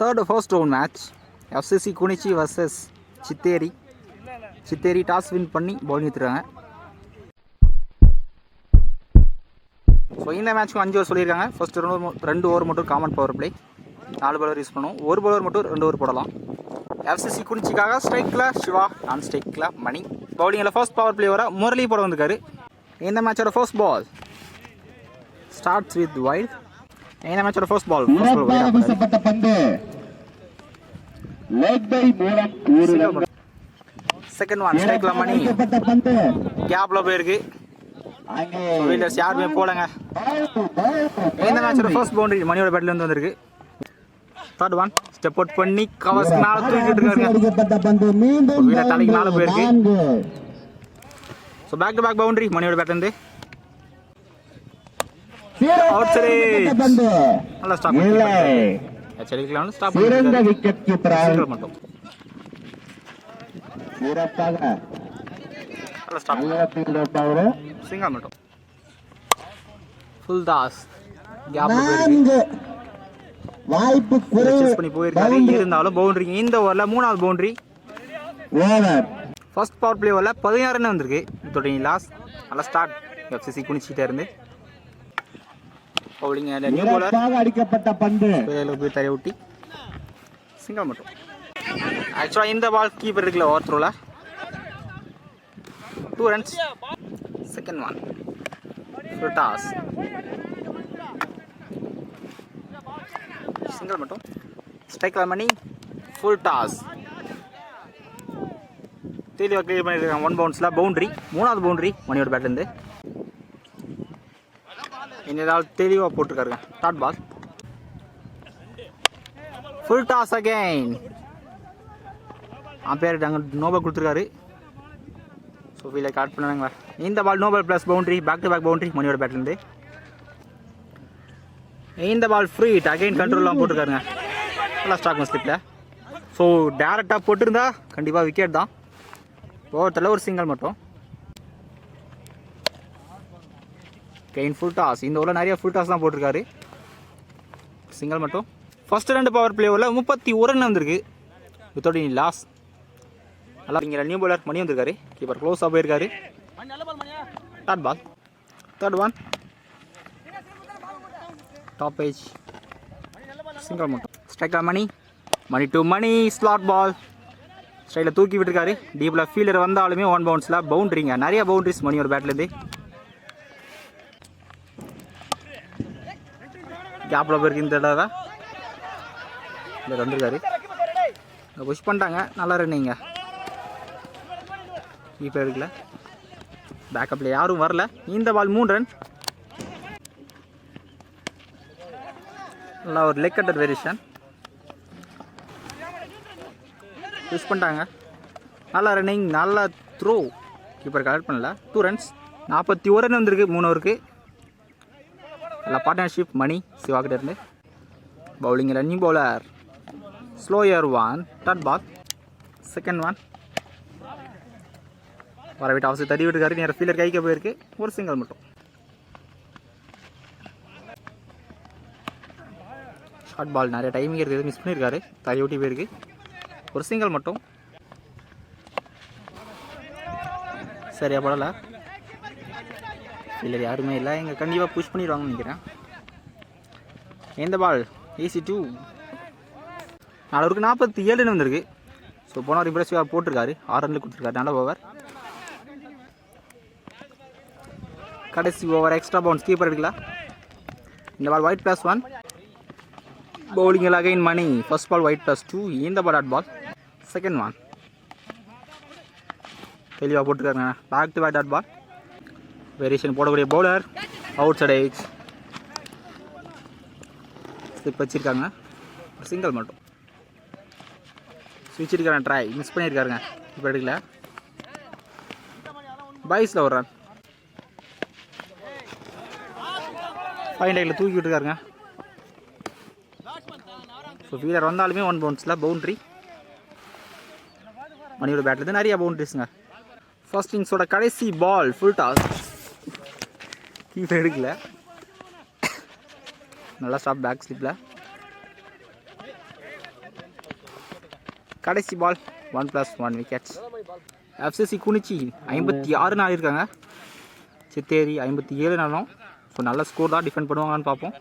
Third first round match FCC Kunichi vs Chitteri. Chitteri toss win பண்ணி bowling எடுத்துருக்காங்க. So இந்த மேட்ச்க்கு 5 over சொல்லியிருக்காங்க. First 2 over மட்டும் common power play, 4 bowler use பண்ணுவோம். ஒரு பவுலர் மட்டும் 2 ஓவர் போடலாம். FCC குனிச்சிக்காக ஸ்ட்ரைக்கில் சிவா, நான் ஸ்ட்ரைக்கில் மணி. பவுலிங்கில் ஃபர்ஸ்ட் பவர் பிளே வர முரளி போட வந்திருக்காரு. இந்த மேட்சோட first ball starts with wide. இந்த மேட்சோட ஃபர்ஸ்ட் பால் செகண்ட் ஒன் ஸ்ட்ரைக்ல மணி, கேப்ல போயிருக்கு. வீலர்ஸ் யாருமே போலங்க. இந்த மேட்சோட ஃபர்ஸ்ட் பவுண்டரி மணியோட பேட்ல இருந்து வந்திருக்கு. தேர்ட் ஒன் ஸ்டெப் அவுட் பண்ணி கவர்ஸ் மேல தூக்கிட்டு இருக்காங்க. வீலர் தலைக்கு மேல போயிருக்கு. So back to back boundary மணியோட பேட்ல இருந்து. அவுட் சைட் நல்லா ஸ்டாப் பண்ணிருக்காங்க. ஸ்டாப் பண்ணிருக்காங்க. விக்கெட் கீப்பர் மட்டும் சிறப்பாக நல்லா ஸ்டாப் பண்ணிருக்காங்க. சிங்கிள் மட்டும் ஃபுல் டாஸ் கேப்ல போயிருக்கு. வாய்ப்பு குறைச்சு பண்ணி போயிருக்காரு. இருந்தாலும் பவுண்டரி இந்த ஓவர்ல 3வது பவுண்டரி. ஃபர்ஸ்ட் பவர் பிளே ஓவர்ல 16 ரன் வந்திருக்கு. இதோட லாஸ் நல்லா ஸ்டார்ட் FCC குனிச்சிட்டே இருந்து. பவுலிங் நியூ பவுலர் அடிக்கப்பட்ட பந்து போய் தரைய ஊட்டி சிங்கிள் மட்டும். ஆக்சுவலா இந்த பால் கீப்பர் இருக்குல்ல ஓவர் த்ரோல 2 runs. Second one full toss single மட்டும். ஸ்ட்ரைக்ல மணி ஃபுல் டாஸ் தெளிவாக கிளியர் பண்ணியிருக்காங்க. 1 பவுன்ஸ்ல பவுண்டரி, 3வது பவுண்டரி மணியோட பேட்ல இருந்து. இந்த ஏதாவது தெளிவாக போட்டிருக்காருங்க. Dot ball full toss again. பேர் அங்கே நோபல் கொடுத்துருக்காரு. ஸோ ஃபீல்டை கட் பண்ணாங்களா. இந்த ball no ball plus boundary, back to back boundary மணியோட பேட்லேருந்து. இந்த பால் ஃப்ரீ ஹிட் அகைன் கண்ட்ரோல்லாம் போட்டிருக்காருங்க. நல்லா ஸ்டாக் ஸ்லிப்பில். ஸோ டேரெக்டாக போட்டிருந்தா கண்டிப்பாக விக்கெட் தான். ஓவரத்தில் ஒரு சிங்கிள் மட்டும். Gain full toss. இந்த ஓவரில் நிறைய ஃபுல் டாஸ் தான் போட்டிருக்காரு. சிங்கிள் மட்டும். ஃபர்ஸ்ட் 2 பவர் பிளே ஓவரில் 31 ரன் வந்திருக்கு. Without any loss. நல்லா இங்கே நியூ பவுலர் மணி வந்திருக்காரு. கீப்பர் க்ளோஸாக போயிருக்காரு. Dot ball third one top edge single மட்டும். ஸ்ட்ரைக்கில் மணி, மணி டு மணி ஸ்லாட் பால். ஸ்ட்ரைக்கில் தூக்கி விட்டுருக்காரு. டீப்பில் ஃபீல்டர் வந்தாலுமே 1 பவுன்ஸில் பவுண்டரிங்க. நிறைய பவுண்டரிஸ் மணியோட பேட்லேருந்து. கேப்பில் போயிருக்கு. இந்த தடவை இல்லை வந்துருக்காரு. புஷ் பண்ணிட்டாங்க. நல்லா ரன்னிங்க. இப்போ இருக்குல்ல பேக்கப்பில் யாரும் வரல. இந்த பால் 3 ரன். நல்லா ஒரு லெக் கட்டர் வேரியேஷன் புஷ் பண்ணிட்டாங்க. நல்லா ரன்னிங், நல்லா த்ரோ. கீப்பர் கலெக்ட் பண்ணல. 2 ரன்ஸ். 41 ரன் வந்திருக்கு 3 ஓவருக்கு. நல்லா பார்ட்னர்ஷிப் மணி சிவாக்கிட்ட இருந்து. பவுலிங்கில் new bowler slower one dot ball. Second one வரவிட்டு அவசியம் தடி விட்டுக்காரு. நேரம் ஃபீல்டர் கைக்க போயிருக்கு. ஒரு சிங்கிள் மட்டும். ஷார்ட் பால் நிறைய டைமிங் இருக்குது. மிஸ் பண்ணியிருக்காரு. தடி விட்டி போயிருக்கு. ஒரு சிங்கிள் மட்டும். சரியா படலை. ஃபீல்டர் யாருமே இல்லை. இங்கே கண்டிப்பாக புஷ் பண்ணிடுவாங்கன்னு நினைக்கிறேன். இந்த பால் ஈஸி 2. 4 ஓவருக்கு 47 ரன் வந்திருக்கு. ஸோ போனவர் இம்ப்ரெசிவாக போட்டிருக்காரு. 6 ரன்ல கொடுத்துருக்காரு. நல்ல ஓவர். கடைசி ஓவர் எக்ஸ்ட்ரா பவுன்ஸ் கீப்பர் எடுக்கல. இந்த பால் ஒயிட் +1. பவுலிங்கில் again Mani. First ball wide +2. இந்த ball dot ball. Second one தெளிவாக போட்டிருக்காருங்க. Back to back dot ball. Variation போடக்கூடிய bowler outside edge slip வச்சிருக்காங்க. சிங்கிள் மட்டும். ஸ்விட்ச் எடுக்கிறாங்க. ட்ரை மிஸ் பண்ணியிருக்காருங்க. இப்போ எடுக்கல. பாய்ஸில் ஒரு ரன். ஃபைன் டைக்கில் தூக்கி விட்டுருக்காருங்க. ஸோ ஃபீல்டர் வந்தாலுமே 1 பவுன்ஸில் பவுண்ட்ரி. மணியோட பேட்லேருந்து நிறைய பவுண்ட்ரிஸுங்க. ஃபர்ஸ்ட் இன்னிங்ஸோட கடைசி பால் ஃபுல் டாஸ். கீப்பர் எடுக்கல. நல்லா ஸ்டாப் பேக் ஸ்லிப்பில். கடைசி பால் 1+1 விக்கெட்ஸ். எஃப்சிசி குனிச்சி 56 நாள் இருக்காங்க, சித்தேரி 57 நாளும். ஸோ நல்ல ஸ்கோர் தான், டிஃபெண்ட் பண்ணுவாங்கன்னு பார்ப்போம்.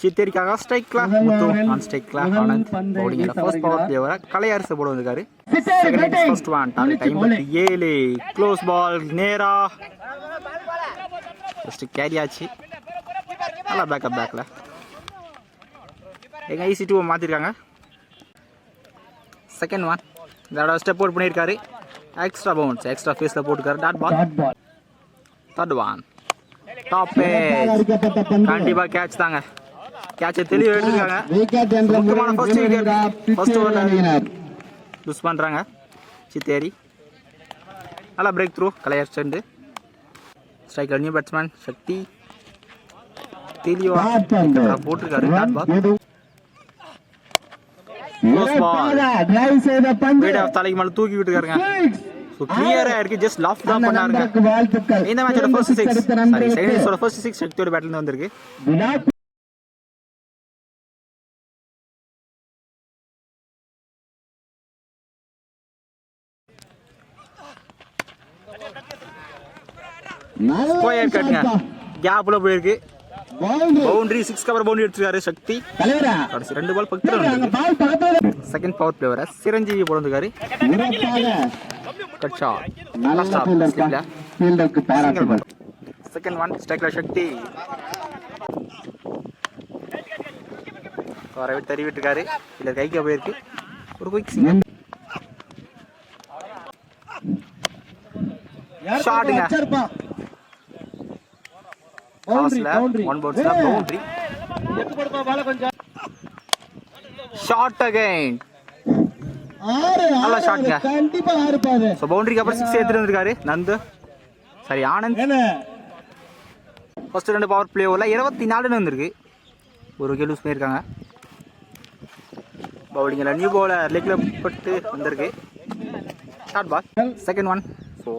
சித்தேரிக்காக ஸ்ட்ரைக்கில் முத்து, ஆன் ஸ்ட்ரைக்கில் ஆனந்த். பவுலிங்கில் ஃபர்ஸ்ட் பவர் பிளேவரை கலையரசு போட வந்திருக்காரு. First one target 57, close ball நேரா ஃபஸ்ட்டு கேரி ஆச்சு. நல்லா பேக்கில் எங்கள் ஈசி 2 மாற்றிருக்காங்க. செகண்ட் ஒன் இதோட ஸ்டெப் அவுட் பண்ணியிருக்காரு. எக்ஸ்ட்ரா பவுன்ஸ், எக்ஸ்ட்ரா ஃபேஸில் போட்டுருக்காரு. Dot ball. Third one top கண்டிப்பாக கேட்ச் தாங்க. கேட்சை தெளிவாக எடுத்துருக்காங்க. முக்கியமான ஃபர்ஸ்ட் விக்கெட் ஃபர்ஸ்ட் ஓவரில் லூஸ் பண்ணுறாங்க சித்தேரி. நல்லா பிரேக் த்ரூ கலையர் ஸ்டெண்டு. ஸ்ட்ரைக்கர் நியூ பேட்ஸ்மேன் சக்தி தெளிவாக போட்டிருக்காரு. Dot ball. தலைக்கு மேலே தூக்கி விட்டுருக்காருங்க. ஸோ கிளியராக இருக்கு, ஜஸ்ட் லாஃப் தான் பண்ணாருங்க. இந்த மேட்சோட ஃபர்ஸ்ட் 6 சாரி சைனீஸோட ஃபர்ஸ்ட் 6 சக்தியோட பேட்டில் வந்திருக்கு. ஸ்கொயர் கட்டுங்க, கேப்ல போயிருக்கு. பவுண்டரி 6 கவர் பவுண்டரி எடுத்துருக்காரு சக்தி. கடைசி 2 பால் 10 ரன். செகண்ட் பவர் பிளேவரை சிரஞ்சீவி போடுறாரு. கட் ஷாட், நல்லா ஸ்டாப் ஸ்லிப்ல. செகண்ட் ஒன் ஸ்ட்ரைக்கர் சக்தி வர தறி விட்டுருக்காரு. இல்லை கைக்கு போயிருக்கு. ஒரு குயிக் சிங்கிள் ஷாட்டுங்க. Boundary shot again. நல்ல ஷாட்ங்க. ஸோ பவுண்டரிக்கு அப்புறம் 6 எடுத்துட்டு வந்திருக்காரு நந்து, சரி ஆனந்த். ஃபர்ஸ்ட் 2 பவர் பிளே ஓவரில் 24 வந்திருக்கு. ஒரு விக்கெட் லூஸ் பண்ணியிருக்காங்க. பவுலிங்கில் நியூ பவுலர் லெக்கில் பட்டு வந்திருக்கு. Short ball. Second one. So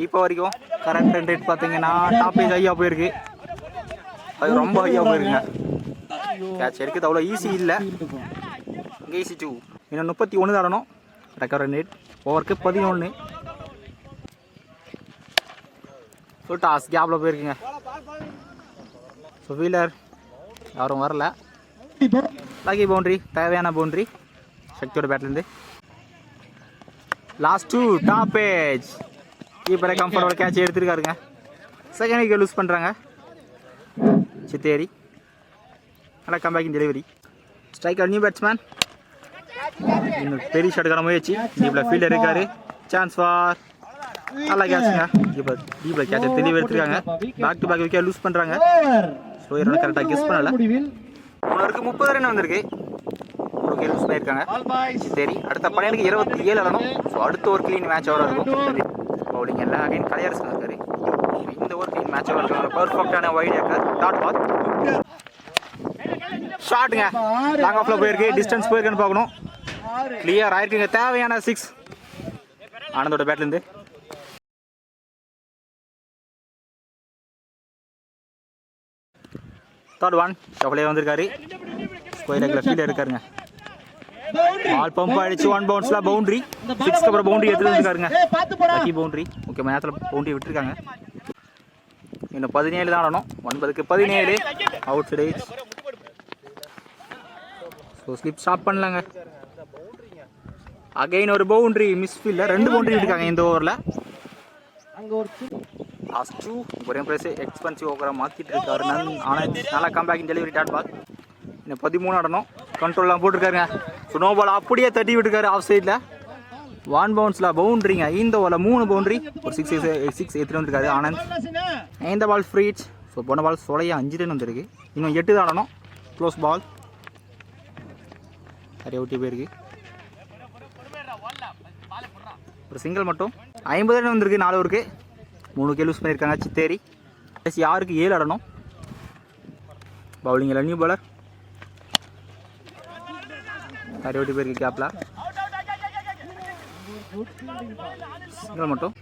இப்போ வரைக்கும் கரெக்ட் ரன் ரேட் பார்த்தீங்கன்னா டாப் ஏஜ் ஹையாக போயிருக்கு. அது ரொம்ப ஹையாக போயிருக்குங்க. கேட்ச் எடுக்குது அவ்வளோ ஈஸி இல்லை. இங்கே ஈஸி 2 இன்னும் 31 ஆடணும். ரெக்கவர் ரன் ரேட் ஓவருக்கு 11. ஸோ டாஸ் கேப்பில் போயிருக்குங்க. ஸோ வீலர் யாரும் வரல. லக்கி பவுண்ட்ரி, தேவையான பவுண்ட்ரி சக்தியோட பேட்லேருந்து. Last 2 top edge. கீப்பரை கம்ஃபர்டபுள் கேட்ச் எடுத்துருக்காருங்க. செகண்ட் விக்கெட் லூஸ் பண்ணுறாங்க சித்தேரி. நல்லா கம்பேக்கிங் டெலிவரி. Striker new batsman. இன்னும் பெரிய ஷாட்டுக்கான முயற்சி. டீப்பில் ஃபீல்டர் இருக்காரு. சான்ஸ் ஃபார் நல்லா கேட்சுங்க. டீப்பில் கேட்சை தெளிவாக எடுத்துருக்காங்க. Back to back wicket lose பண்ணுறாங்க. ஸ்லோயரோட கரெக்டாக கெஸ் பண்ணல. உனக்கு 30 ரன் வந்திருக்கு. ஒரு விக்கெட் லூஸ் பண்ணியிருக்காங்க சித்தேரி. அடுத்த 12க்கு 27 ஆடணும். ஸோ அடுத்த ஒரு க்ளீன் மேட்ச் ஓவர் இருக்கும். பவுலிங் எல்லாம் அகைன் கலையரசு இருக்காரு. இந்த ஒரு க்ளீன் மேட்ச் ஓவர் இருக்காங்க. பர்ஃபெக்டான வைட் ஏக்கர். Dot ball. ஷாட்டுங்க. லாங் ஆஃப்ல போயிருக்கு. டிஸ்டன்ஸ் போயிருக்குன்னு பார்க்கணும். கிளியர் ஆயிருக்குங்க. தேவையான 6 ஆனந்தோட பேட்லேருந்து. தேர்ட் ஒன் ஷஃபிலே வந்திருக்காரு. ஸ்கொயர் ஃபீல்டர் இருக்காருங்க. பால் பம்ப் ஆயிடுச்சு. 1 பவுன்ஸ்ல பவுண்டரி. 6 அப்புறம் பவுண்டரி எடுத்துட்டு வந்துருக்காருங்க. Lucky boundary. முக்கியமான நேரத்தில் பவுண்டரி விட்டுருக்காங்க. இன்னும் 17 தான் ஆடணும். 9க்கு 17 outside edge. So slip stop பண்ணலாங்க. அகைன் ஒரு பவுண்டரி மிஸ் ஃபீல்டில் 2 பவுண்டரி விட்டுருக்காங்க இந்த ஓவரில். லாஸ்ட் 2 ஒரே பிரைஸ் எக்ஸ்பென்சிவ் ஓவராக மாற்றிட்டு இருக்காரு. ஆனால் நல்லா கம்பேக்கிங் டெலிவரி. Dot ball. இன்னும் 13 ஆடணும். கண்ட்ரோல்லாம் போட்டிருக்காருங்க. ஸ்னோ பால் அப்படியே தட்டி விட்டுருக்காரு ஆஃப் சைடில். 1 பவுன்ஸில் பவுண்ட்ரிங்க. இந்த ஓவரில் 3 பவுண்ட்ரி. ஒரு 6 எடுத்துகிட்டு வந்துருக்காரு ஆனந்த். இந்த பால் ஃப்ரீச். ஸோ போன பால் சொலையாக 5 ரன் வந்துருக்கு. இன்னும் 8 தான் ஆடணும். Close ball. நிறைய ஊட்டி போயிருக்கு. ஒரு சிங்கிள் மட்டும். 50 ரன் வந்திருக்கு 4 ஓவருக்கு. 3 விக்கெட் லூஸ் பண்ணியிருக்காங்க சித்தேரி. யாருக்கு 7 ஆடணும். பவுலிங்கில் நியூ பாலர் நிறைய ஓட்டி போயிருக்கு. கேப்பில் சிங்கிள் மட்டும்.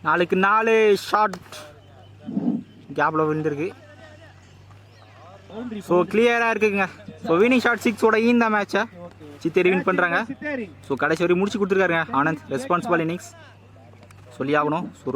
4க்கு 4 ஷாட் கேப்பில் விழுந்திருக்கு. ஸோ கிளியராக இருக்குங்க. ஸோ வினிங் ஷாட் 6ஓட இந்த மேட்சை சித்தேரி வின் பண்ணுறாங்க. ஸோ கடைசி வரையும் முடிச்சு கொடுத்துருக்காருங்க ஆனந்த். ரெஸ்பான்சிபிள் இன்னிங்ஸ் சொல்லி ஆகணும். ஸோ